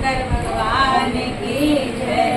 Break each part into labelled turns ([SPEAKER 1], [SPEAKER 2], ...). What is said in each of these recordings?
[SPEAKER 1] शंकर भगवान की जय,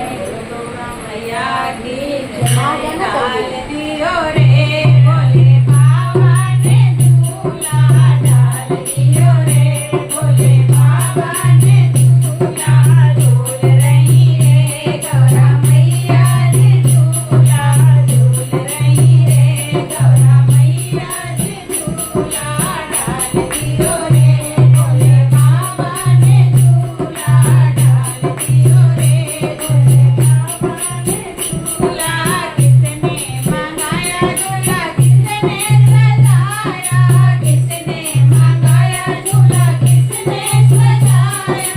[SPEAKER 1] गौरा मैया की जय। डाल दियो रे भोले बाबा ने झूला, डाल दियो रे भोले बाबा ने झूला, झूल रही रे गौरा मैया जी झूला, झूल रही रे गौरा मैया जी झूला, डाल दियो रे भोले बाबा ने झूला, डाल दियो रे भोले बाबा ने झूला। किसने मंगाया झूला, किसने सजाया, किसने मंगाया झूला, किसने सजाया।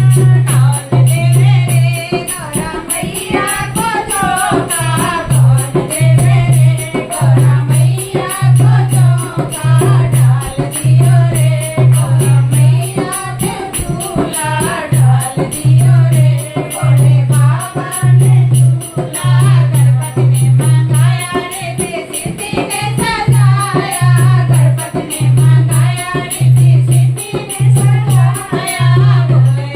[SPEAKER 1] कौन देवे रे गौरा मैया को झोंका, कौन देवे रे गौरा मैया को झोंका, डाल दियो रे गौरा मैया के झूला, डाल दियो रे भोले बाबा ने झूला। गणपति ने मंगाया रिद्धि सिद्धि ने सजाया, गणपति ने मंगाया रिद्धि सिद्धि ने सजाया। बोले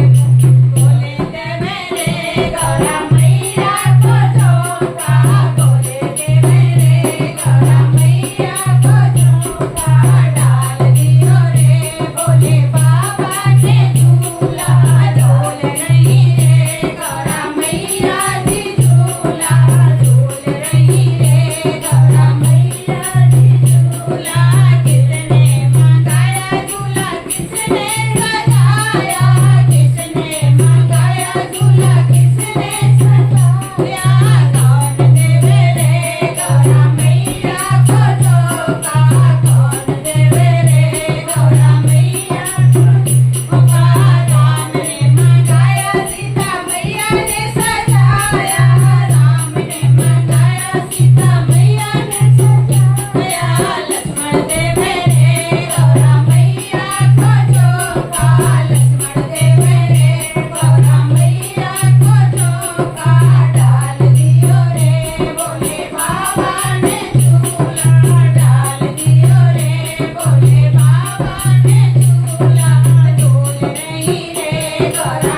[SPEAKER 1] बोले देवे रे गौरा मैया को झोंका, बोले देवे रे गौरा मैया को झोंका, डाल दियो रे भोले बाबा ने झूला, झूल रही रे गौरा मैया जी झूला, झूल रही रे गौरा मैया जी झूला। किसने मंगाया झूला, किसने सजाया, किसने मंगाया झूला, किसने सजाया। कौन देवे रे गौरा मैया को झोंका, कौन देवे रे गौरा मैया को झोंका। राम ने मंगाया सीता मैया ने सजाया, राम ने मंगाया सीता मैया ने सजाया। लक्ष्मण देवे रे गौरा मैया को झोंका, लक्ष्मण देवे रे गौरा मैया को झोंका, डाल दियो रे भोले बाबा ने झूला, डाल दियो रे भोले बाबा ने झूला, झूल रही रे गौरा